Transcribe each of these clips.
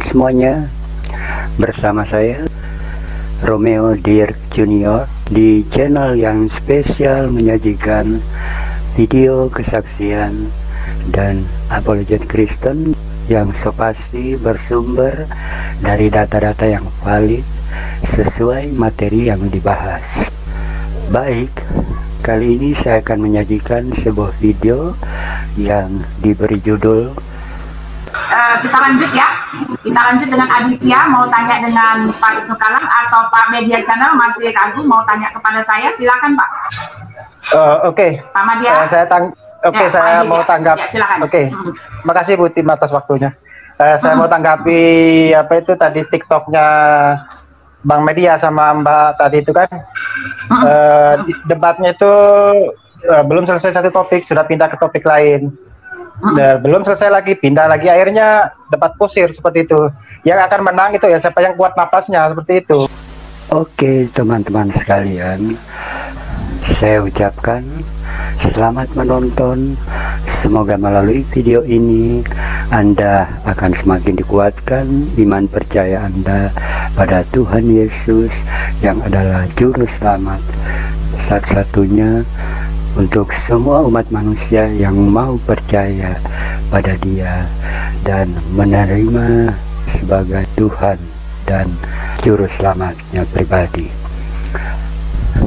semuanya, bersama saya Romeo Dirk Junior di channel yang spesial menyajikan video kesaksian dan apologet Kristen yang pasti bersumber dari data-data yang valid sesuai materi yang dibahas. Baik, kali ini saya akan menyajikan sebuah video yang diberi judul kita lanjut ya. Kita lanjut dengan Aditya, mau tanya dengan Pak Ibnu Kalam atau Pak Media Channel masih ragu mau tanya kepada saya, silakan Pak. Oke. Pak Media. Saya mau tanggap. Ya, silakan. Makasih Bu Tim atas waktunya. Saya mau tanggapi apa itu tadi TikToknya Bang Media sama Mbak tadi itu kan. Debatnya itu belum selesai satu topik, sudah pindah ke topik lain. Belum selesai lagi, pindah lagi, akhirnya debat kusir seperti itu. Yang akan menang itu ya siapa yang kuat napasnya, seperti itu. Oke teman-teman sekalian, saya ucapkan selamat menonton. Semoga melalui video ini Anda akan semakin dikuatkan iman percaya Anda pada Tuhan Yesus yang adalah juru selamat satu-satunya untuk semua umat manusia yang mau percaya pada Dia dan menerima sebagai Tuhan dan juru selamatnya pribadi.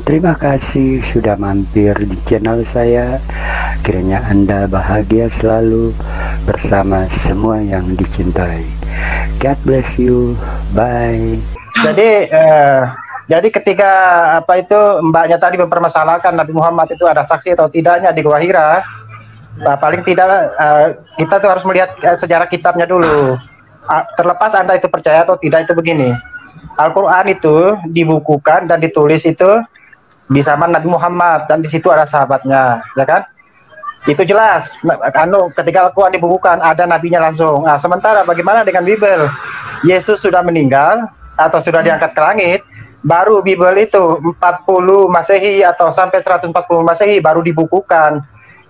Terima kasih sudah mampir di channel saya. Kiranya Anda bahagia selalu bersama semua yang dicintai. God bless you. Bye. Jadi ketika apa itu mbaknya tadi mempermasalahkan Nabi Muhammad itu ada saksi atau tidaknya di Gua Hira, paling tidak kita tuh harus melihat sejarah kitabnya dulu. Terlepas Anda itu percaya atau tidak, itu begini. Al-Quran itu dibukukan dan ditulis itu di zaman Nabi Muhammad dan di situ ada sahabatnya, ya kan? Itu jelas. Ketika Al-Quran dibukukan ada nabinya langsung. Sementara bagaimana dengan Bible? Yesus sudah meninggal atau sudah diangkat ke langit. Baru Bible itu 40 Masehi atau sampai 140 Masehi baru dibukukan.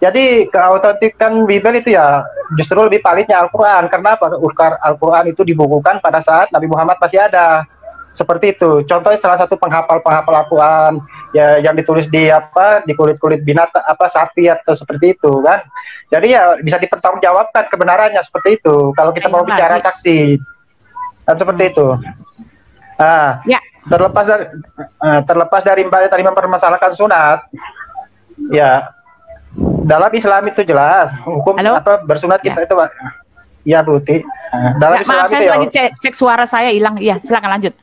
Jadi keautentikan Bible itu ya justru lebih validnya Al-Quran. Kenapa? Al-Quran itu dibukukan pada saat Nabi Muhammad masih ada. Seperti itu. Contohnya salah satu penghafal Al-Quran ya yang ditulis di kulit-kulit binatang sapi atau seperti itu kan. Jadi ya bisa dipertanggungjawabkan kebenarannya seperti itu. Kalau kita mau bicara saksi. Dan seperti itu. Ya. Terlepas dari Mbak tadi mempermasalahkan sunat, ya dalam Islam itu jelas hukum bersunat kita itu, Pak. Ya, Buti. Dalam Islam maaf, saya itu lagi cek suara saya hilang. Iya, silakan lanjut.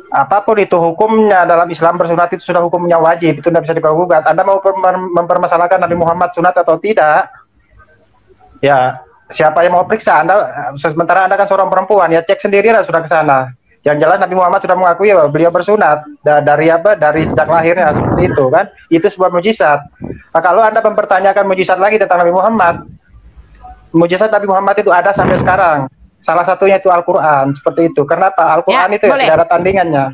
Apapun itu hukumnya dalam Islam, bersunat itu sudah hukumnya wajib, itu tidak bisa digugat. Anda mau mempermasalahkan Nabi Muhammad sunat atau tidak? Ya, siapa yang mau periksa Anda? Sementara Anda kan seorang perempuan, ya cek sendiri lah sudah ke sana. Yang jelas Nabi Muhammad sudah mengakui ya beliau bersunat dari sejak lahirnya seperti itu kan. Itu sebuah mujizat. Nah, kalau Anda mempertanyakan mujizat lagi tentang Nabi Muhammad, mujizat Nabi Muhammad itu ada sampai sekarang. Salah satunya itu Al-Quran, seperti itu. Kenapa? Al-Quran itu ya, tidak ada tandingannya.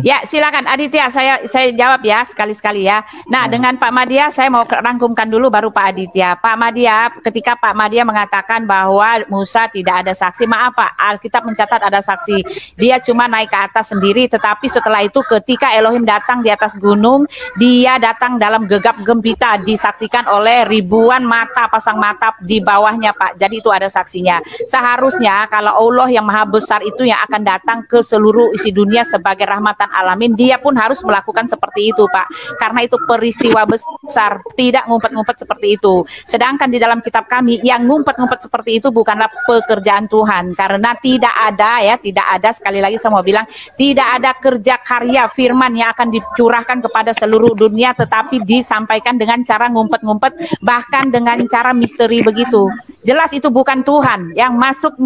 Ya, silakan Aditya, saya jawab ya sekali-sekali ya. Nah, dengan Pak Madya saya mau rangkumkan dulu baru Pak Aditya. Pak Madya, ketika Pak Madya mengatakan bahwa Musa tidak ada saksi, maaf Pak, Alkitab mencatat ada saksi. Dia cuma naik ke atas sendiri, tetapi setelah itu ketika Elohim datang di atas gunung, dia datang dalam gegap gempita, disaksikan oleh ribuan mata, pasang mata di bawahnya Pak. Jadi itu ada saksinya. Seharusnya kalau Allah yang maha besar itu yang akan datang ke seluruh isi dunia sebagai rahmatan alamin, dia pun harus melakukan seperti itu Pak, karena itu peristiwa besar, tidak ngumpet-ngumpet seperti itu. Sedangkan di dalam kitab kami yang ngumpet-ngumpet seperti itu bukanlah pekerjaan Tuhan, karena tidak ada, sekali lagi saya mau bilang, tidak ada kerja karya firman yang akan dicurahkan kepada seluruh dunia, tetapi disampaikan dengan cara ngumpet-ngumpet, bahkan dengan cara misteri begitu. Jelas itu bukan Tuhan, yang masuk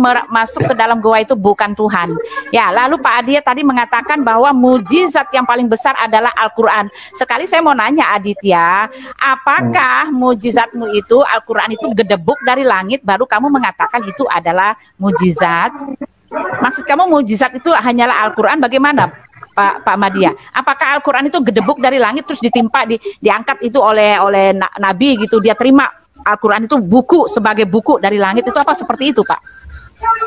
ke dalam goa itu bukan Tuhan. Ya, lalu Pak Aditya tadi mengatakan bahwa mujizat yang paling besar adalah Al-Quran. Sekali saya mau nanya Aditya, apakah mujizatmu itu Al-Quran itu gedebuk dari langit baru kamu mengatakan itu adalah mujizat? Maksud kamu mujizat itu hanyalah Al-Quran, bagaimana Pak Madya? Apakah Al-Quran itu gedebuk dari langit terus ditimpa, diangkat itu oleh Nabi gitu, dia terima Al-Quran itu buku sebagai buku dari langit, itu apa seperti itu Pak?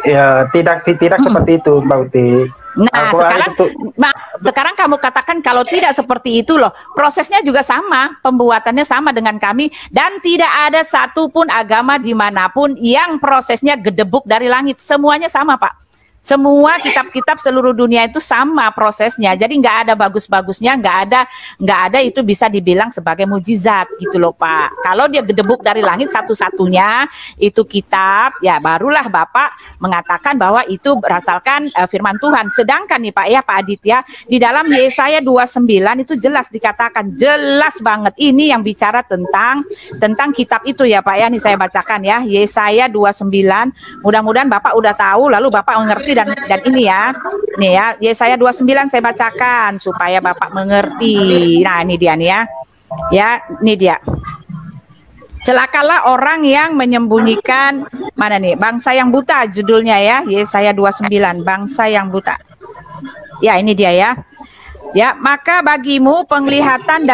Ya, tidak seperti itu, Mbak Uti. Nah, sekarang kamu katakan kalau tidak seperti itu loh. Prosesnya juga sama, pembuatannya sama dengan kami, dan tidak ada satupun agama dimanapun yang prosesnya gedebuk dari langit. Semuanya sama, Pak. Semua kitab-kitab seluruh dunia itu sama prosesnya. Jadi nggak ada bagus-bagusnya, nggak ada itu bisa dibilang sebagai mujizat gitu loh, Pak. Kalau dia gedebuk dari langit satu-satunya itu kitab, ya barulah Bapak mengatakan bahwa itu berasalkan firman Tuhan. Sedangkan nih Pak ya, Pak Aditya, di dalam Yesaya 29 itu jelas dikatakan, jelas banget ini yang bicara tentang kitab itu ya Pak ya. Nih saya bacakan ya, Yesaya 29. Mudah-mudahan Bapak udah tahu lalu Bapak mengerti dan ini ya. Nih ya, Yesaya 29 saya bacakan supaya Bapak mengerti. Nah, ini dia nih ya. Ya, ini dia. Celakalah orang yang menyembunyikan, mana nih? Bangsa yang buta judulnya ya, Yesaya 29, bangsa yang buta. Ya, ini dia ya. Ya, maka bagimu penglihatan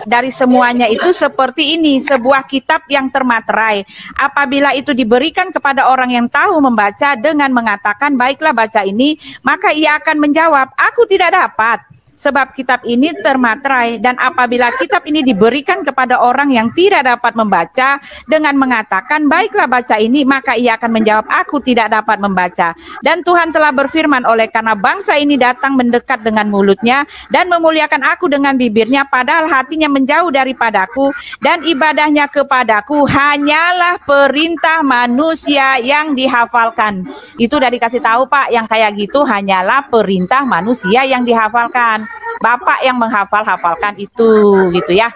dari semuanya itu seperti ini, sebuah kitab yang termaterai. Apabila itu diberikan kepada orang yang tahu membaca dengan mengatakan, baiklah baca ini, maka ia akan menjawab, aku tidak dapat. Sebab kitab ini termaterai, dan apabila kitab ini diberikan kepada orang yang tidak dapat membaca dengan mengatakan baiklah baca ini, maka ia akan menjawab aku tidak dapat membaca. Dan Tuhan telah berfirman, oleh karena bangsa ini datang mendekat dengan mulutnya dan memuliakan aku dengan bibirnya, padahal hatinya menjauh daripadaku, dan ibadahnya kepadaku hanyalah perintah manusia yang dihafalkan. Itu udah dikasih tahu Pak, yang kayak gitu hanyalah perintah manusia yang dihafalkan. Bapak yang menghafalkan itu gitu ya.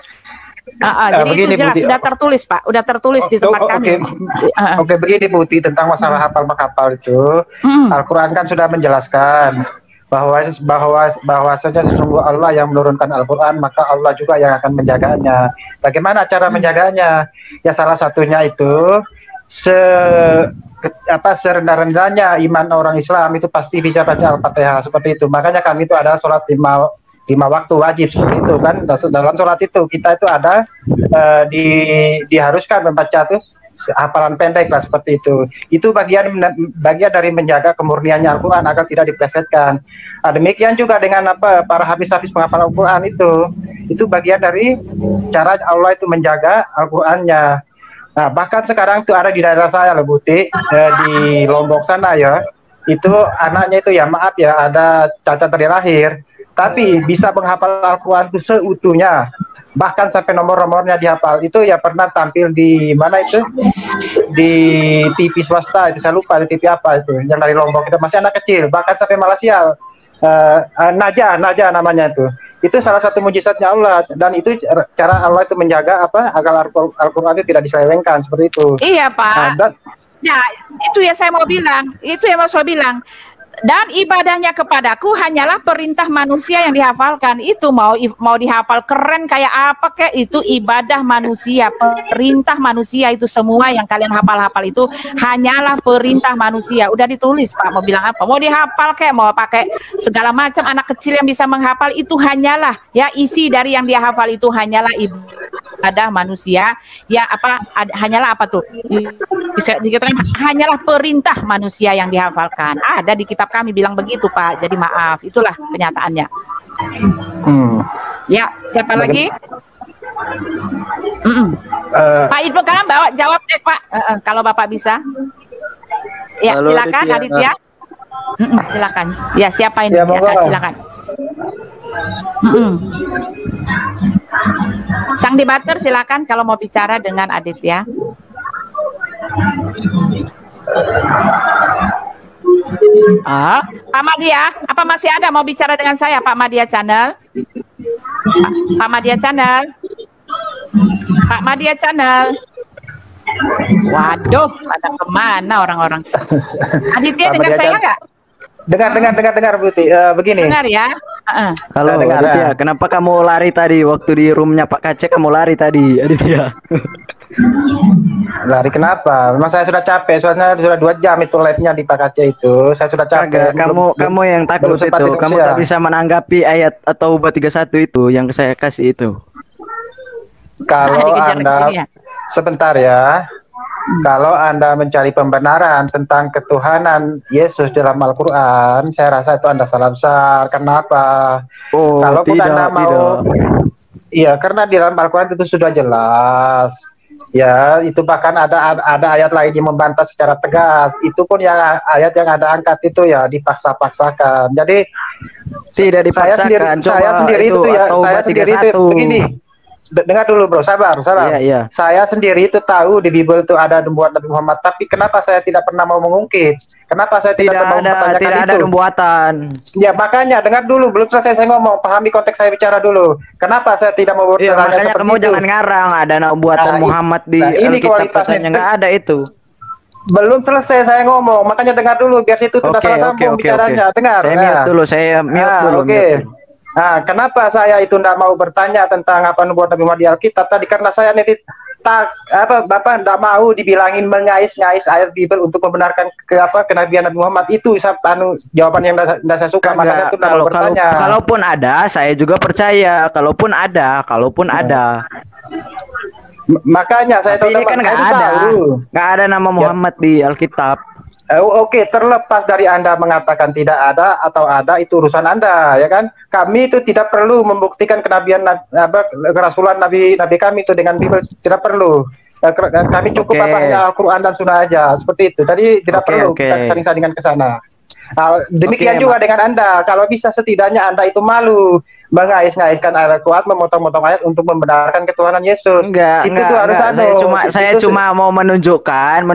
Jadi begini, itu jelas Buti, sudah tertulis Pak, udah tertulis di tempat kami. Oke, begini Buti, tentang masalah hafal itu, Al-Quran kan sudah menjelaskan bahwasanya sesungguhnya Allah yang menurunkan Al-Quran, maka Allah juga yang akan menjaganya. Bagaimana cara menjaganya? Ya salah satunya itu serendah-rendahnya iman orang Islam itu pasti bisa baca Al-Fatihah seperti itu. Makanya kami itu ada sholat lima waktu wajib seperti itu kan. Dalam sholat itu kita itu ada diharuskan membaca terus hafalan pendek lah seperti itu. Itu bagian dari menjaga kemurniannya Al-Quran agar tidak diplesetkan. Demikian juga dengan para hafiz-hafiz penghafal Al-Quran itu bagian dari cara Allah itu menjaga Al-Qurannya. Nah, bahkan sekarang tuh ada di daerah saya loh Buti, di Lombok sana ya, itu anaknya itu ya maaf ya ada cacat dari lahir, tapi bisa menghafal Al-Quran itu seutuhnya, bahkan sampai nomor-nomornya dihafal. Itu ya pernah tampil di mana itu, di TV swasta, itu saya lupa di TV apa itu, yang dari Lombok, itu masih anak kecil, bahkan sampai Malaysia, Naja namanya itu. Itu salah satu mujizatnya Allah, dan itu cara Allah itu menjaga agar Al-Quran itu tidak diselewengkan seperti itu. Iya Pak. Ya itu ya saya mau bilang, dan ibadahnya kepadaku hanyalah perintah manusia yang dihafalkan. Itu mau dihafal keren kayak apa kayak, itu ibadah manusia, perintah manusia. Itu semua yang kalian hafal itu hanyalah perintah manusia. Udah ditulis Pak, mau bilang apa, mau dihafal kayak mau pakai segala macam, anak kecil yang bisa menghafal itu hanyalah ya, isi dari yang dia hafal itu hanyalah ibadah manusia ya, hanyalah apa tuh, dikatakan hanyalah perintah manusia yang dihafalkan. Ada di kitab kami bilang begitu Pak, jadi maaf, itulah kenyataannya. Ya, siapa lagi? Pak Ibnu kan jawab deh Pak, kalau Bapak bisa. Ya, halo, silakan Aditya. Silakan. Ya, siapa ini? Ya, silakan. Sang debater silakan kalau mau bicara dengan Aditya. Pak Madia, apa masih ada mau bicara dengan saya Pak Madia Channel? Pak Madia Channel. Pak Madia Channel. Waduh, pada kemana orang-orang? Aditya dengar saya nggak? Dengar Buti. Begini. Dengar ya. Halo Aditya, kenapa kamu lari tadi waktu di roomnya Pak Kacek? Kamu lari tadi Aditya? Lari kenapa? Memang saya sudah capek, soalnya sudah 2 jam itu live-nya di Pak Kacek itu. Saya sudah capek. Kamu yang takut itu. Kamu tak bisa menanggapi ayat atau Ubah 31 itu yang saya kasih itu. Kalau Anda sebentar ya. Kalau Anda mencari pembenaran tentang ketuhanan Yesus dalam Al-Quran, saya rasa itu Anda salah besar. Kenapa? Oh, Kalaupun tidak, Anda mau, iya, karena di dalam Al-Quran itu sudah jelas. Ya, itu bahkan ada ayat lain yang membantah secara tegas. Itu pun yang ayat yang Anda angkat itu ya dipaksa-paksakan. Jadi tidak dipaksakan. Saya sendiri itu ya, saya sendiri itu begini. Dengar dulu bro, sabar. Iya. Saya sendiri itu tahu di Bible itu ada nubuat Nabi Muhammad, tapi kenapa saya tidak pernah mau mengungkit? Kenapa saya tidak mau mempertanyakan tidak itu? ada nubuatan. Ya makanya dengar dulu, belum selesai saya ngomong, pahami konteks saya bicara dulu. Kenapa saya tidak mau bertanya makanya seperti kamu itu? jangan ngarang ada nubuatan Muhammad di Alkitab, katanya nggak ada itu. Belum selesai saya ngomong, makanya dengar dulu biar situ tidak salah sambung bicaranya. Dengar. Saya mute dulu. Nah, kenapa saya itu tidak mau bertanya tentang apa nubuat Nabi Muhammad di Alkitab tadi? Karena saya Bapak tidak mau dibilangin mengais-ngais ayat Bible untuk membenarkan kenabian Nabi Muhammad itu. Jawaban yang tidak saya suka. Makanya saya itu tidak mau bertanya. Kalaupun ada, saya juga percaya. Kalaupun ada. Makanya saya tahu. Ini kan nggak ada nama Muhammad di Alkitab. Oke, terlepas dari Anda mengatakan tidak ada atau ada, itu urusan Anda, ya kan? Kami itu tidak perlu membuktikan kenabian kerasulan nabi kami itu dengan Bible, tidak perlu. Kami cukup hanya Al-Quran dan Sunnah aja, seperti itu. Tadi tidak perlu kita saling-salingan ke sana. Demikian juga dengan Anda. Kalau bisa setidaknya Anda itu malu mengais-ngaiskan ayat kuat, memotong-motong ayat untuk membenarkan ketuhanan Yesus. Enggak. Saya cuma mau menunjukkan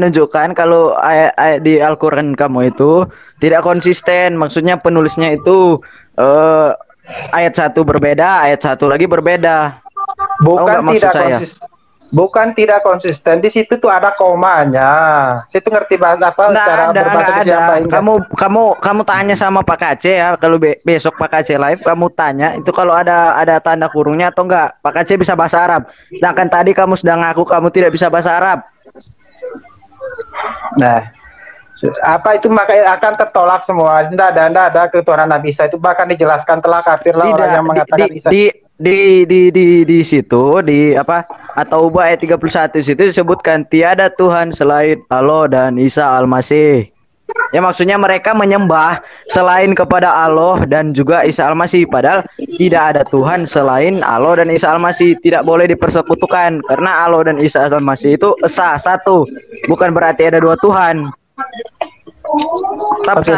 kalau ayat di Al-Qur'an kamu itu tidak konsisten. Maksudnya penulisnya itu ayat satu berbeda, ayat satu lagi berbeda. Bukan tidak konsisten. Di situ tuh ada komanya. Situ ngerti bahasa apa? Cara berbahasa yang baik. Kamu tanya sama Pak Kace ya. Kalau besok Pak Kace live, kamu tanya itu kalau ada tanda kurungnya atau enggak. Pak Kace bisa bahasa Arab. Sedangkan tadi kamu sudah ngaku kamu tidak bisa bahasa Arab. Nah, apa itu makanya akan tertolak semua. Tidak ada ketuhanan Nabi Isa itu bahkan dijelaskan telah kafirlah orang yang mengatakan Isa. Di situ At-Taubah ayat 31 situ disebutkan tiada Tuhan selain Allah dan Isa Al-Masih. Ya maksudnya mereka menyembah selain kepada Allah dan juga Isa Al-Masih, padahal tidak ada Tuhan selain Allah dan Isa Al-Masih, tidak boleh dipersekutukan karena Allah dan Isa Al-Masih itu esa satu, bukan berarti ada dua Tuhan. Tapi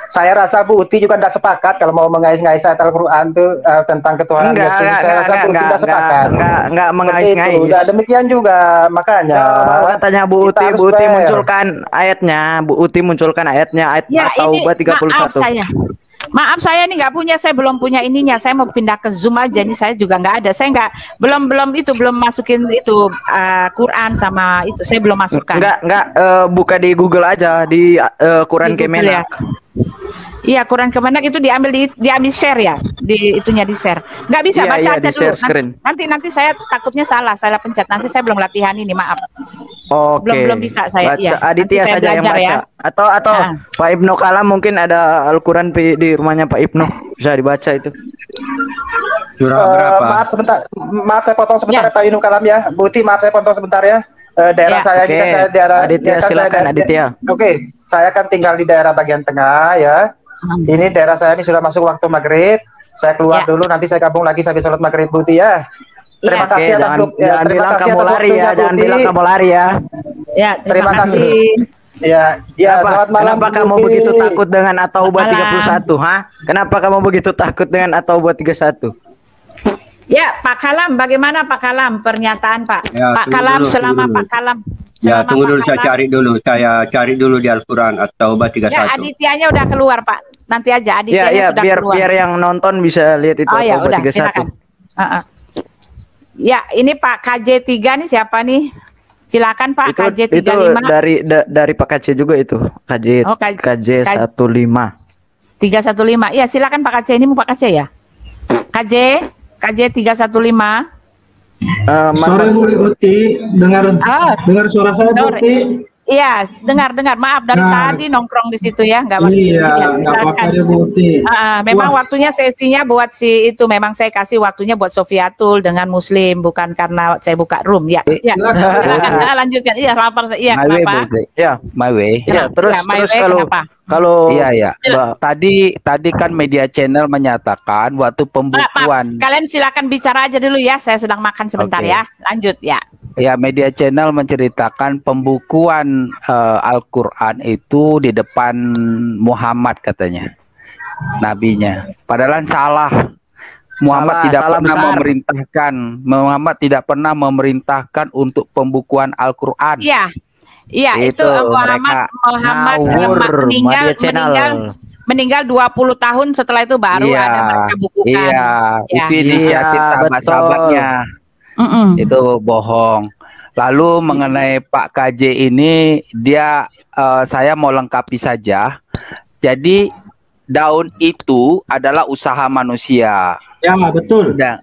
saya rasa Bu Uti juga tidak sepakat kalau mau mengais-ngais ayat Al-Quran itu tentang ketuhanan Yesus. Saya rasa Bu Uti tidak sepakat. Enggak mengais-ngais. Demikian juga makanya. Katanya Bu Uti munculkan ayatnya. Bu Uti munculkan ayatnya ayat At-Taubah 31. Maaf saya ini nggak punya, saya belum punya ininya. Saya mau pindah ke Zoom aja, ini saya juga nggak ada. Saya belum masukin itu Quran sama itu, saya belum masukkan. Enggak, buka di Google aja di Quran Kemenak. Iya, Quran Kemenak itu diambil share ya, di itunya di share. Nggak bisa baca aja dulu. Nanti saya takutnya salah pencet. Nanti saya belum latihan ini, maaf. Oke. Belum bisa saya. Baca, Aditya saja yang baca. Ya. Atau Pak Ibnu Kalam mungkin ada Al-Quran di rumahnya Pak Ibnu, bisa dibaca itu. Surah berapa? Maaf saya potong sebentar ya. Pak Ibnu Kalam ya. Buti maaf saya potong sebentar ya. Daerah saya ini kan saya daerah Aditya, silakan Aditya. Oke, saya kan tinggal di daerah bagian tengah ya. Ini daerah saya ini sudah masuk waktu maghrib. Saya keluar dulu, nanti saya gabung lagi sampai sholat maghrib Buti ya. Terima kasih atas jangan bilang kamu lari ya, jangan bilang kamu lari ya. Ya, terima kasih. Selamat malam. Kenapa kamu begitu takut dengan At-Taubah 31, ha? Kenapa kamu begitu takut dengan At-Taubah 31? Ya, Pak Kalam, bagaimana Pak Kalam pernyataan Pak? Ya, Pak Kalam, Pak Kalam. Ya, tunggu dulu, saya cari dulu di Al-Quran At-Taubah 31. Ya, Adityanya udah keluar Pak. Nanti aja Adityanya sudah keluar. Biar yang nonton bisa lihat itu At-Taubah 31. Silakan. Ya, ini Pak KJ3 nih siapa nih? Silakan Pak KJ35. Itu dari Pak KJ juga itu. KJ 15. 315. Ya, silakan Pak KJ, ini mau Pak KJ ya? KJ 315. Sore Bu Uti, dengar suara saya Bu Uti? Iya, dengar. Maaf dari Nah. tadi nongkrong di situ ya, nggak masuk. Iya, Ya, nggak apa-apa silakan. deh Bu Uti. Memang Wah. waktunya sesinya buat si itu, memang saya kasih waktunya buat Sofiatul dengan Muslim, bukan karena saya buka room ya. Ya, silakan. Lanjutkan. Iya, lapar. Iya, My way, kenapa? Bu Uti. Ya, My way. ya terus Ya, my terus way, kenapa? kalau Iya, iya. Sila- Tadi kan media channel menyatakan waktu Maaf, pembukuan. kalian silakan bicara aja dulu ya. Saya sedang makan sebentar Oke. ya. Lanjut ya. Ya, media channel menceritakan pembukuan Al-Quran itu di depan Muhammad katanya, nabinya. Padahal salah. Muhammad Salah, tidak salah pernah besar. memerintahkan. Muhammad tidak pernah memerintahkan untuk pembukuan Al-Quran. Iya. Iya, itu Muhammad ngawur, meninggal Media Channel. meninggal 20 tahun setelah itu baru Iya, ada mereka bukukan. Iya, Ya. itu inisiatif Iya, sahabat-sahabatnya. Itu bohong. Lalu mengenai Pak KJ ini, saya mau lengkapi saja. Jadi daun itu adalah usaha manusia. Ya, betul. Dan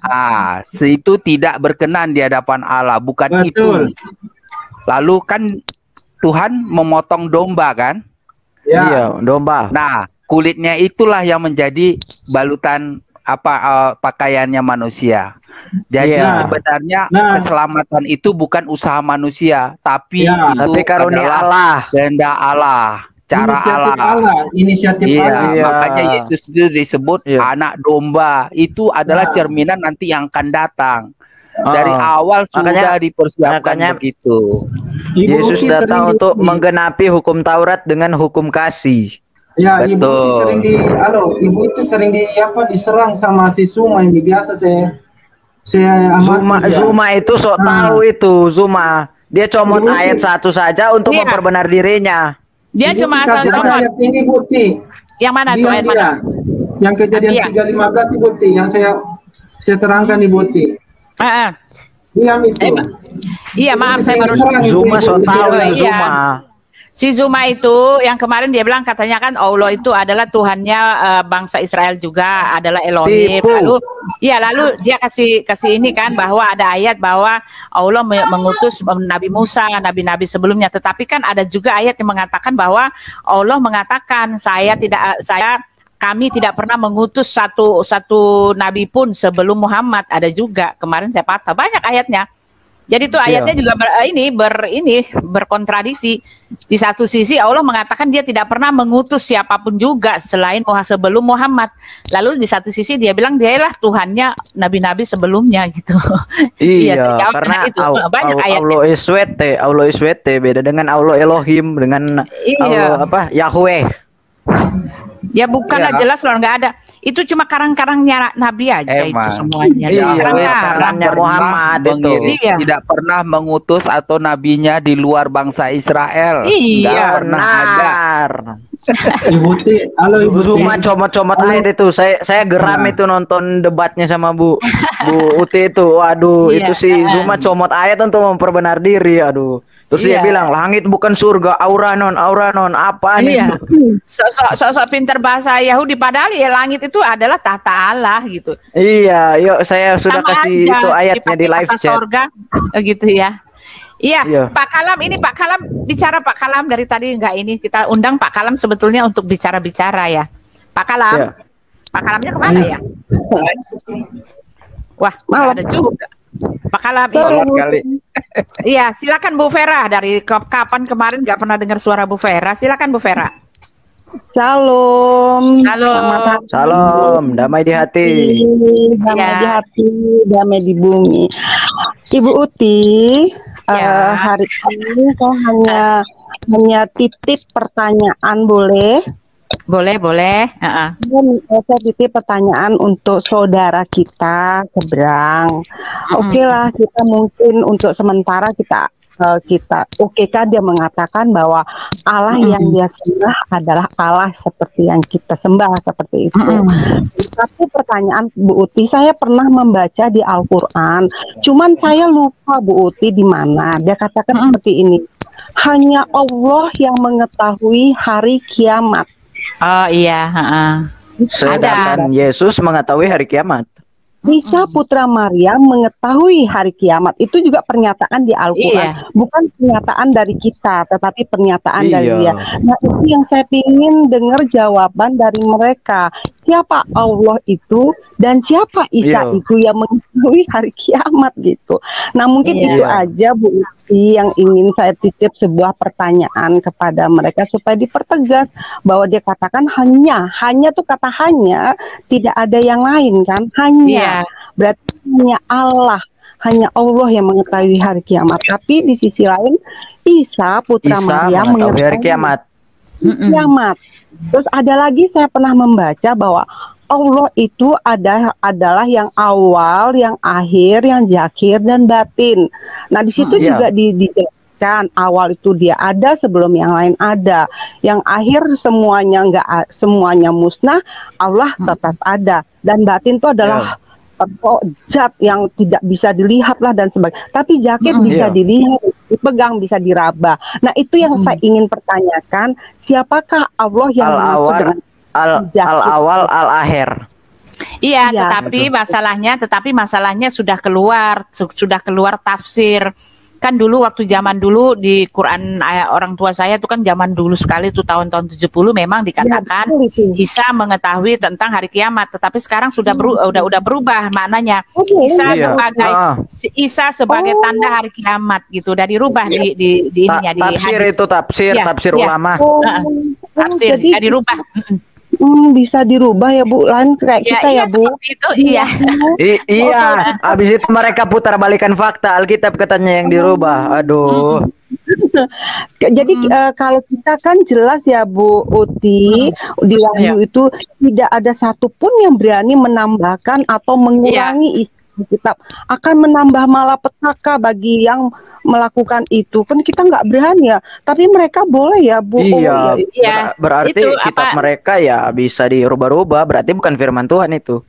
itu tidak berkenan di hadapan Allah, bukan Betul. itu. Lalu kan Tuhan memotong domba kan? Ya. Iya, domba. Nah, kulitnya itulah yang menjadi balutan pakaiannya manusia. Jadi Iya. sebenarnya Nah. keselamatan itu bukan usaha manusia, tapi Ya, itu Tapi karunia adalah Allah. kehendak Allah, cara Inisiatif Allah. Inisiatif Iya, Allah. Iya. makanya Yesus itu disebut Iya. anak domba. Itu adalah Nah. cerminan nanti yang akan datang. Dari Oh. awal sudah Makanya- dipersiapkan makanya- begitu. Ibu Yesus Uti datang sering untuk di- menggenapi hukum Taurat dengan hukum kasih. Ya, Ibu Betul. itu sering Ibu itu sering diserang sama si Suma ini biasa saya amati dia. Zuma itu sok tahu itu Zuma. Dia comot Ibu- ayat satu saja untuk Iya. memperbenar dirinya. Dia Ibu cuma kasih asal ada comot. ayat ini Buti. Yang mana tuh ayat mana? Yang kejadian Dia. 3:15 Ibu Ti, yang saya terangkan Ibu Ti. Diam itu. Iya, maaf saya baru Zuma sok tahu Iya. Zuma. Si Zuma itu yang kemarin dia bilang katanya kan Allah itu adalah Tuhannya bangsa Israel juga, adalah Elohim. Tipu. Lalu dia kasih ini kan bahwa ada ayat bahwa Allah mengutus Nabi Musa, nabi-nabi sebelumnya. Tetapi kan ada juga ayat yang mengatakan bahwa Allah mengatakan kami tidak pernah mengutus satu nabi pun sebelum Muhammad. Ada juga kemarin saya patah banyak ayatnya. Jadi itu ayatnya juga berkontradiksi. Di satu sisi Allah mengatakan dia tidak pernah mengutus siapapun juga selain sebelum Muhammad. Lalu di satu sisi dia bilang dialah Tuhannya nabi-nabi sebelumnya gitu. Iya, terjawab karena dengan itu. Banyak ayatnya. Allah SWT beda dengan Allah Elohim dengan Iya. Allah Yahweh. Ya bukanlah Iya. jelas loh, nggak ada. Itu cuma karang-karangnya Nabi aja itu Emang. semuanya. Iya, Karang-karang. karangnya Muhammad itu. mengirim, Iya. tidak pernah mengutus atau nabinya di luar bangsa Israel. Iya. Nggak pernah ada. Benar. Ibu Ti, halo Ibu Ti. Zuma comot-comot ayat itu. Saya geram Nah. itu nonton debatnya sama Bu Uti itu. Waduh, Iya. itu si Zuma comot ayat untuk memperbenar diri. Aduh. Terus dia Iya. bilang langit bukan surga, auranon, apa nih? Iya. Sok pinter bahasa Yahudi padahal ya langit itu adalah tahta Allah gitu. Iya, yuk saya sudah Sama kasih aja, itu ayatnya di dipakai live kata chat. sorga, gitu ya. Iya, Iya. Pak Kalam bicara Pak Kalam dari tadi enggak ini kita undang Pak Kalam sebetulnya untuk bicara-bicara ya. Pak Kalam, Iya. Pak Kalamnya kemana ya? Wah, nggak ada juga. Pak Kalam, Sholat kali. iya silakan Bu Vera dari kapan kemarin nggak pernah dengar suara Bu Vera. Silakan Bu Vera. Salam. Halo. Selamat Salam, damai di hati. damai Ya. di hati, damai di bumi. Ibu Uti, Ya. hari ini saya hanya titip pertanyaan boleh? Boleh. Saya titip pertanyaan untuk saudara kita seberang. Oke lah, kita mungkin untuk sementara kita kan dia mengatakan bahwa Allah yang dia sembah adalah Allah seperti yang kita sembah seperti itu. Tapi pertanyaan Bu Uti, saya pernah membaca di Al-Qur'an, cuman saya lupa Bu Uti di mana. Dia katakan seperti ini. Hanya Allah yang mengetahui hari kiamat. Oh iya. Sedangkan Yesus mengetahui hari kiamat. Isa putra Maryam mengetahui hari kiamat. Itu juga pernyataan di Al-Quran. Bukan pernyataan dari kita, tetapi pernyataan dari dia. Nah, itu yang saya ingin dengar jawaban dari mereka. Siapa Allah itu dan siapa Isa itu yang mengetahui hari kiamat gitu. Nah, mungkin itu aja Bu Uti yang ingin saya titip sebuah pertanyaan kepada mereka supaya dipertegas bahwa dia katakan hanya tuh kata hanya, tidak ada yang lain kan, hanya. Berarti hanya Allah yang mengetahui hari kiamat. Tapi di sisi lain Isa putra Maryam mengetahui hari kiamat. Terus ada lagi saya pernah membaca bahwa Allah itu adalah yang awal, yang akhir, yang zahir dan batin. Nah, di situ juga dijelaskan awal itu dia ada sebelum yang lain ada. Yang akhir semuanya musnah, Allah tetap ada. Dan batin itu adalah zat yang tidak bisa dilihat lah dan sebagainya. Tapi zahir bisa dilihat, dipegang, bisa diraba. Nah, itu yang saya ingin pertanyakan, siapakah Allah yang dimaksud dengan al-awal al-akhir? Iya, tetapi masalahnya sudah keluar tafsir. Kan dulu waktu zaman dulu di Quran orang tua saya itu kan zaman dulu sekali itu tahun-tahun 70 memang dikatakan Isa mengetahui tentang hari kiamat, tetapi sekarang sudah udah berubah maknanya. Isa sebagai tanda hari kiamat gitu, udah dirubah di ininya di tafsir hadis. Itu tafsir ulama. Tafsir dirubah. Bisa dirubah ya Bu, lain kayak kita ya Bu. Itu iya. Habis itu mereka putar balikan fakta Alkitab katanya yang dirubah. Aduh. Jadi kalau kita kan jelas ya Bu Uti di Wahyu itu tidak ada satupun yang berani menambahkan atau mengurangi isi kitab, akan menambah malapetaka bagi yang melakukan itu. Kan kita nggak berani ya, tapi mereka boleh ya Bu. Berarti itu kitab mereka ya bisa dirubah-rubah, berarti bukan firman Tuhan itu.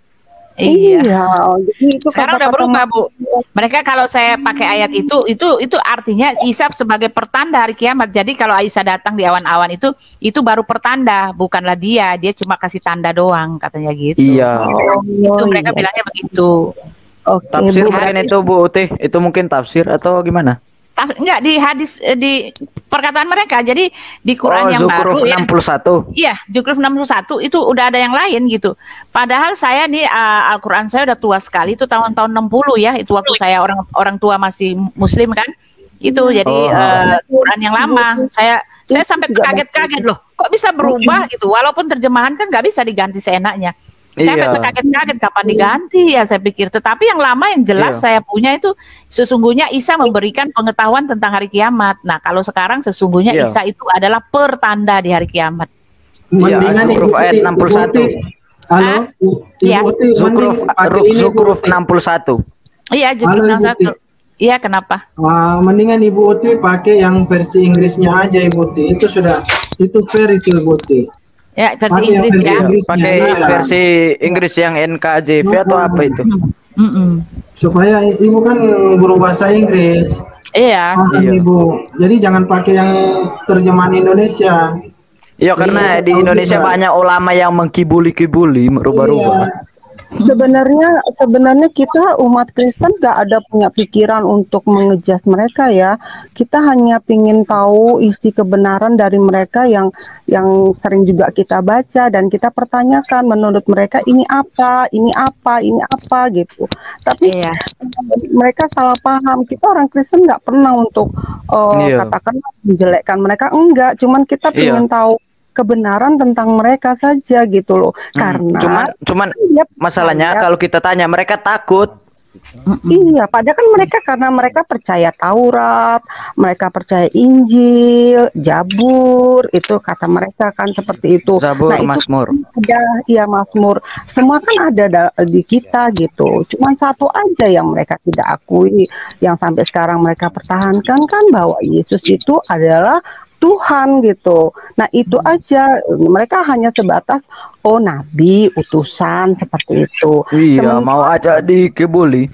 Itu sekarang udah berubah Bu. Mereka kalau saya pakai ayat itu artinya Isa sebagai pertanda hari kiamat. Jadi kalau Isa datang di awan-awan itu baru pertanda, bukanlah dia cuma kasih tanda doang katanya gitu. Itu mereka bilangnya begitu. Tafsir mungkin itu Bu Uti, itu mungkin tafsir atau gimana? Enggak, di hadis, di perkataan mereka. Jadi di Quran yang Zukruf baru 61. Zukruf 61 itu udah ada yang lain gitu. Padahal saya nih Al-Quran saya udah tua sekali, itu tahun-tahun 60 ya, itu waktu saya orang tua masih muslim kan. Itu jadi Quran yang lama. Saya sampai kaget-kaget loh, kok bisa berubah gitu. Walaupun terjemahan kan nggak bisa diganti seenaknya. Saya kaget-kaget kapan diganti ya saya pikir. Tetapi yang lama yang jelas saya punya itu sesungguhnya Isa memberikan pengetahuan tentang hari kiamat. Nah kalau sekarang sesungguhnya Isa itu adalah pertanda di hari kiamat. Zukruf ayat 61. Halo, Zukruf 61. Iya, Zukruf 61. Iya, kenapa? Mendingan Ibu Uti pakai yang versi Inggrisnya aja Ibu Uti. Itu fair itu Ibu Uti. Ya, versi Inggris ya. Pakai versi Inggris yang NKJV atau apa itu? Supaya Ibu kan guru bahasa Inggris. Ibu. Jadi jangan pakai yang terjemahan Indonesia. Iya, karena di Indonesia banyak ulama yang mengkibuli-kibuli, merubah-rubah. Sebenarnya kita umat Kristen gak ada punya pikiran untuk mengejas mereka ya. Kita hanya ingin tahu isi kebenaran dari mereka yang sering juga kita baca dan kita pertanyakan menurut mereka ini apa gitu. Tapi mereka salah paham. Kita orang Kristen nggak pernah untuk katakan menjelekkan mereka, enggak. Cuman kita ingin tahu kebenaran tentang mereka saja gitu loh. Karena cuman masalahnya kalau kita tanya mereka takut. Iya, padahal kan karena mereka percaya Taurat, mereka percaya Injil, Zabur, itu kata mereka kan seperti itu. Zabur, Mazmur. Mazmur. Semua kan ada di kita gitu. Cuman satu aja yang mereka tidak akui, yang sampai sekarang mereka pertahankan kan bahwa Yesus itu adalah Tuhan gitu. Nah itu aja, mereka hanya sebatas nabi, utusan seperti itu. Mau aja dikibuli.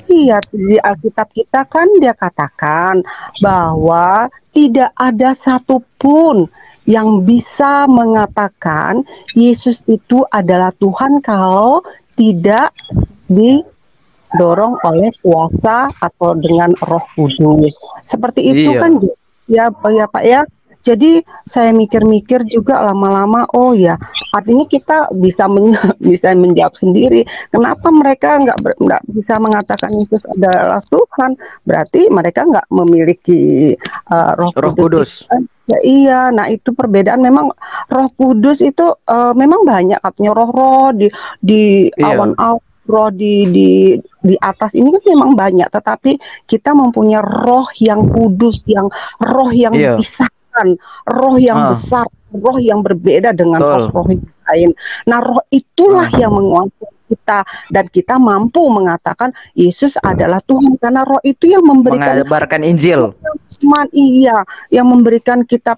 Iya, di Alkitab kita kan dia katakan bahwa tidak ada satupun yang bisa mengatakan Yesus itu adalah Tuhan kalau tidak didorong oleh kuasa atau dengan Roh Kudus. Seperti itu kan ya Pak ya. Jadi saya mikir-mikir juga lama-lama, oh ya, artinya kita bisa bisa menjawab sendiri. Kenapa mereka nggak bisa mengatakan Yesus adalah Tuhan? Berarti mereka nggak memiliki Roh Kudus. Ya, iya, nah itu perbedaan. Memang Roh Kudus itu memang banyak, artinya roh-roh di awan-awan. Roh di atas ini kan memang banyak, tetapi kita mempunyai roh yang kudus, roh yang dipisahkan, roh yang besar, roh yang berbeda dengan roh-roh yang lain. Nah, roh itulah yang menguasai kita, dan kita mampu mengatakan Yesus adalah Tuhan, karena roh itu yang mengabarkan Injil. Yang memberikan kita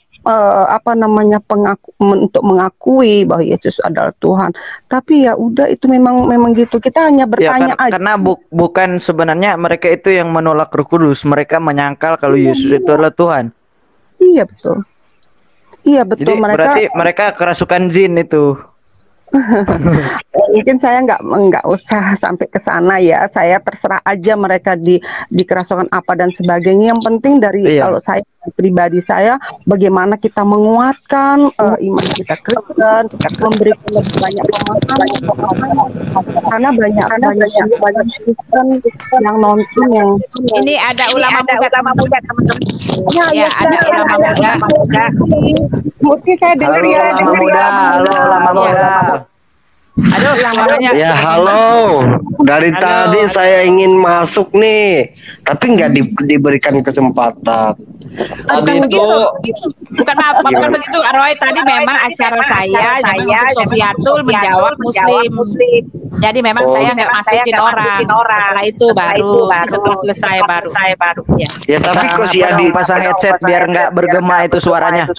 untuk mengakui bahwa Yesus adalah Tuhan. Tapi ya udah, itu memang gitu. Kita hanya bertanya aja. Karena bukan sebenarnya mereka itu yang menolak Roh Kudus, mereka menyangkal kalau Yesus itu adalah Tuhan. Iya betul. Iya betul. Jadi berarti mereka kerasukan jin itu. Mungkin saya nggak usah sampai ke sana ya. Saya terserah aja mereka dikerasukan apa dan sebagainya. Yang penting dari kalau saya pribadi saya, bagaimana kita menguatkan iman kita Kristen, memberikan lebih banyak pemahaman, karena banyak Kristen yang nonton yang ini ada ulama muda teman-teman. Ya, ada ulama muda. Mungkin saya dengar ya, halo ulama muda. Aduh, suaranya. Ya, halo. Dari tadi saya ingin masuk nih, tapi nggak diberikan kesempatan. Tadi itu bukan begitu, Roy. Tadi memang acara saya Sofiatul menjawab Muslim. Jadi memang saya nggak masukin orang. Setelah itu baru setelah selesai baru. Ya, tapi kok si Adi pasang headset biar nggak bergema itu suaranya.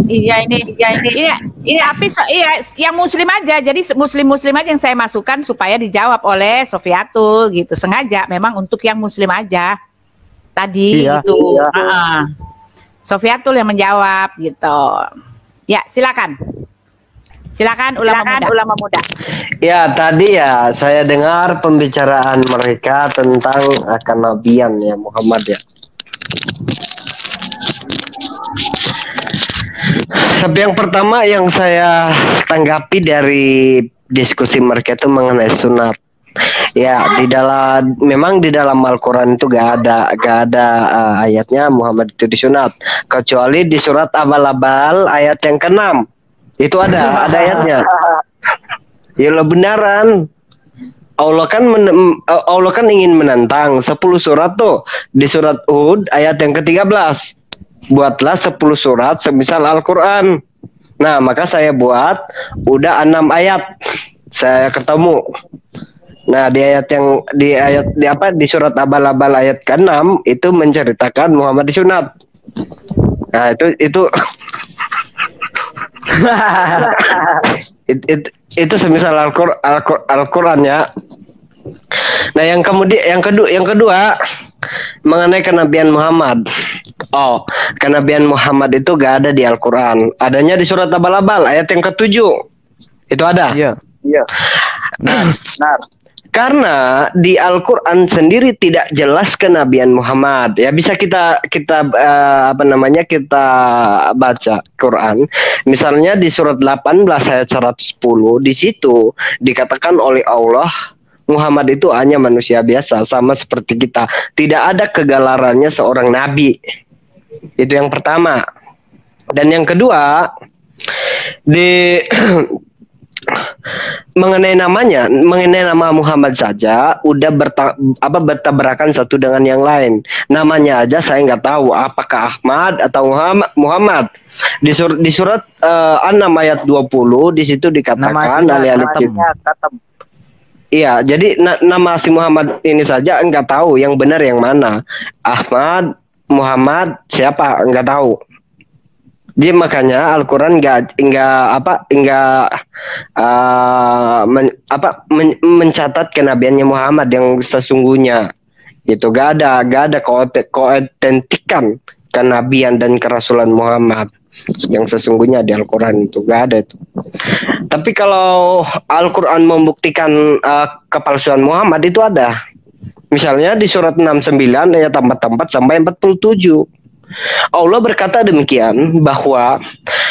Iya ini. Tapi yang Muslim aja. Jadi Muslim aja yang saya masukkan supaya dijawab oleh Sofiatul gitu. Sengaja memang untuk yang Muslim aja. Tadi gitu. Sofiatul yang menjawab gitu. Ya, silakan ulama muda. Ya, tadi ya saya dengar pembicaraan mereka tentang kenabian ya Muhammad ya. Tapi yang pertama yang saya tanggapi dari diskusi mereka itu mengenai sunat. Ya, memang di dalam Al-Quran itu gak ada ayatnya Muhammad itu disunat, kecuali di surat Abal-Abal ayat yang ke-6. Itu ada ayatnya. Ya lo benaran. Allah kan ingin menantang 10 surat tuh. Di surat Hud ayat yang ke-13. Buatlah 10 surat semisal Al-Quran. Nah, maka saya buat udah 6 ayat. Saya ketemu. Nah, di surat Abal-Abal ayat ke-6 itu menceritakan Muhammad disunat. Nah, itu itu semisal Al-Quran ya. Nah, yang kedua mengenai kenabian Muhammad. Oh, kenabian Muhammad itu gak ada di Al-Quran. Adanya di surat Abal-Abal ayat yang ke-7. Itu ada. Iya. Benar. Karena di Al-Quran sendiri tidak jelas kenabian Muhammad. Ya, bisa kita baca Quran. Misalnya di surat 18 ayat 110, di situ dikatakan oleh Allah Muhammad itu hanya manusia biasa, sama seperti kita. Tidak ada kegalarannya seorang nabi. Itu yang pertama. Dan yang kedua, mengenai nama Muhammad saja udah bertabrakan satu dengan yang lain. Namanya aja saya nggak tahu apakah Ahmad atau Muhammad. Di surat 6 ayat 20 di situ dikatakan alih-alih iya, jadi nama si Muhammad ini saja nggak tahu yang benar yang mana. Ahmad, Muhammad, siapa nggak tahu. Dia makanya Al-Quran mencatat kenabiannya Muhammad yang sesungguhnya. Itu gak ada keautentikan kenabian dan kerasulan Muhammad yang sesungguhnya di Al-Quran itu gak ada itu. Tapi kalau Al-Quran membuktikan kepalsuan Muhammad itu ada. Misalnya di surat 69 ayat 44 sampai 47. Allah berkata demikian bahwa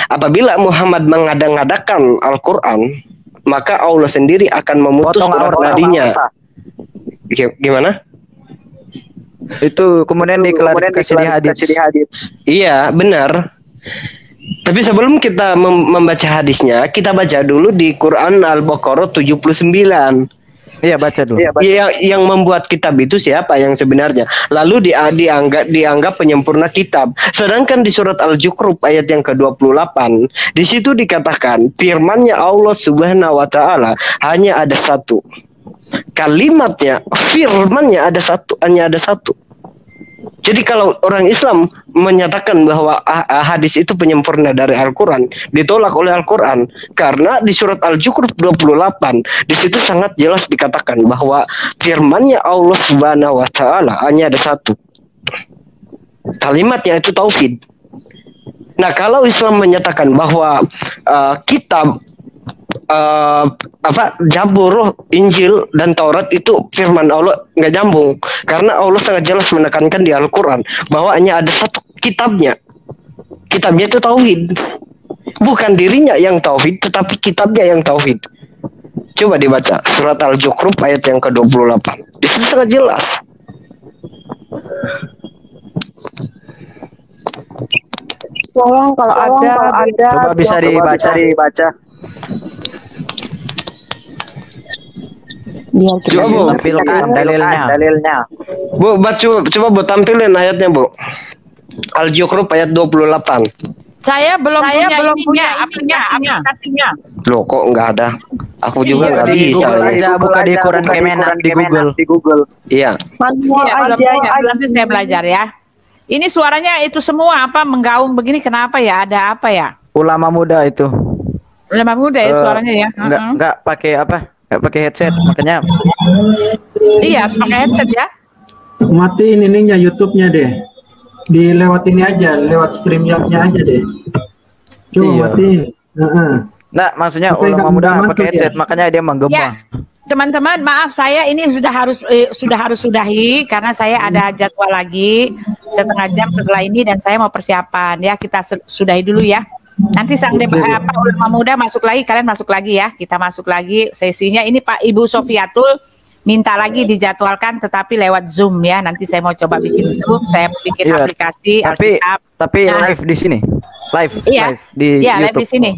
apabila Muhammad mengada-ngadakan Al-Quran, maka Allah sendiri akan memutus urat nadinya. Gimana? Itu kemudian diklarifikasi di hadits. Iya, benar. Tapi sebelum kita membaca hadisnya, kita baca dulu di Quran Al-Baqarah 79. Iya, baca dulu. Yang membuat kitab itu siapa yang sebenarnya? Lalu dianggap penyempurna kitab. Sedangkan di surat Al-Zukhruf ayat yang ke-28, di situ dikatakan firman-Nya Allah Subhanahu wa taala hanya ada satu. Kalimatnya, firman-Nya ada satu, hanya ada satu. Jadi kalau orang Islam menyatakan bahwa hadis itu penyempurna dari Al-Quran, ditolak oleh Al-Quran. Karena di surat Al-Zukhruf 28, di situ sangat jelas dikatakan bahwa firman-Nya Allah Subhanahu wa taala hanya ada satu. Kalimatnya itu tauhid. Nah, kalau Islam menyatakan bahwa kitab Zabur, Injil dan Taurat itu firman Allah, nggak nyambung, karena Allah sangat jelas menekankan di Al-Quran bahwa hanya ada satu kitabnya itu tauhid, bukan dirinya yang tauhid tetapi kitabnya yang tauhid. Coba dibaca surat Al-Zukhruf ayat yang ke-28, di situ sangat jelas. Tolong kalau ada coba bisa dibaca. Biar kita Coba Bu, tampilkan dalilnya. Bu, coba Bu tampilin ayatnya Bu. Al-Zukhruf ayat 28. Saya belum punya aplikasinya. Loh, kok nggak ada? Aku juga nggak di bisa. Google aja, buka di Quran Kemenak di Google. Iya. manual aja. Nanti saya belajar ya. Ini suaranya itu semua menggaung begini, kenapa ya? Ada apa ya? Ulama muda itu. Ulama muda ya suaranya ya. Enggak pakai Nggak pakai headset, makanya. Iya, harus pakai headset ya. Matiin ininya YouTube-nya deh. Dilewat ini aja, lewat streamnya aja deh. Coba matiin. Nah, maksudnya ulama muda pakai headset, makanya dia menggema. Ya, teman-teman, maaf saya ini sudah harus sudahi karena saya ada jadwal lagi setengah jam setelah ini dan saya mau persiapan ya. Kita sudahi dulu ya. Nanti sang ulama muda masuk lagi, kalian masuk lagi ya. Kita masuk lagi sesinya. Ini Pak Ibu Sofiatul minta lagi dijadwalkan tetapi lewat Zoom ya. Nanti saya mau coba bikin Zoom, saya bikin aplikasi tapi live di sini. Live di YouTube. Live di sini.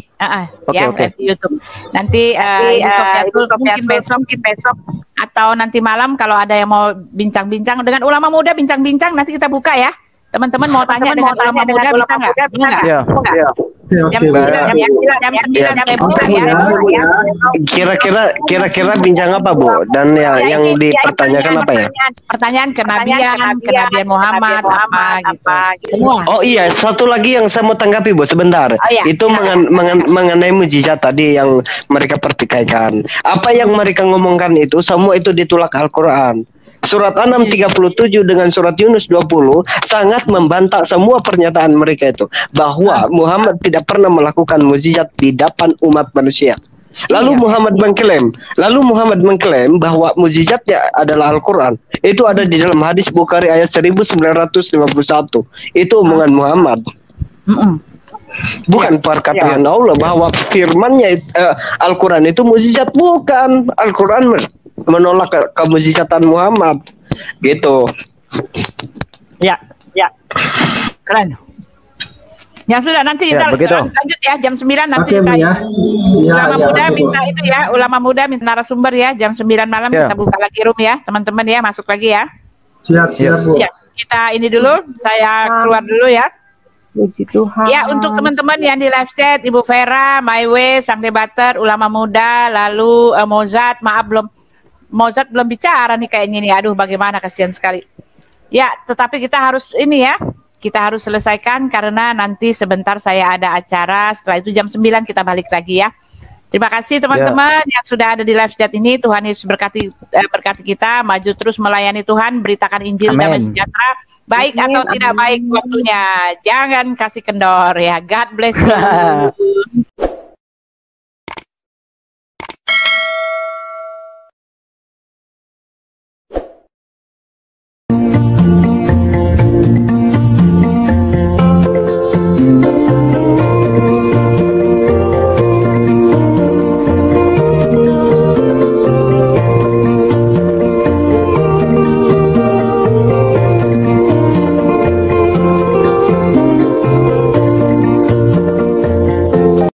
Live di YouTube. Nanti Ibu Sofiatul mungkin besok atau nanti malam kalau ada yang mau bincang-bincang dengan ulama muda, bincang-bincang nanti kita buka ya. Teman-teman mau tanya dengan ulama muda bisa nggak? Iya. Jam 9 saya buka ya. Kira-kira bincang apa Bu? Dan yang dipertanyakan apa ya? Pertanyaan kenabian Muhammad apa gitu. Semua. Oh iya, satu lagi yang saya mau tanggapi Bu sebentar. Itu mengenai mujizat tadi yang mereka pertikaikan. Apa yang mereka ngomongkan itu semua itu ditolak Al-Quran. Surat An-Naml 37 dengan surat Yunus 20 sangat membantah semua pernyataan mereka itu bahwa Muhammad tidak pernah melakukan mukjizat di depan umat manusia. Lalu Muhammad mengklaim bahwa mukjizatnya adalah Al-Quran. Itu ada di dalam hadis Bukhari ayat 1951. Itu omongan Muhammad. Bukan perkataan Allah bahwa firman-Nya Al-Quran itu mukjizat, bukan. Al-Quran menolak kemujizatan Muhammad gitu. Ya keren ya. Sudah, nanti kita lanjut ya jam 9 nanti kita ulama muda minta itu ya, ulama muda minta narasumber ya jam 9 malam kita buka lagi room ya teman-teman ya, masuk lagi ya. Siap Bu ya. Kita ini dulu, saya keluar dulu ya. Puji Tuhan. Ya, untuk teman-teman yang di live chat, Ibu Vera, My Way, Sampai Butter, Ulama Muda, lalu Mozart belum bicara nih kayaknya nih. Aduh, bagaimana, kasihan sekali. Ya, tetapi kita harus ini ya. Kita harus selesaikan karena nanti sebentar saya ada acara. Setelah itu jam 9 kita balik lagi ya. Terima kasih teman-teman yang sudah ada di live chat ini. Tuhan Yesus berkati kita, maju terus melayani Tuhan, beritakan Injil damai sejahtera baik atau tidak baik waktunya. Jangan kasih kendor ya. God bless you.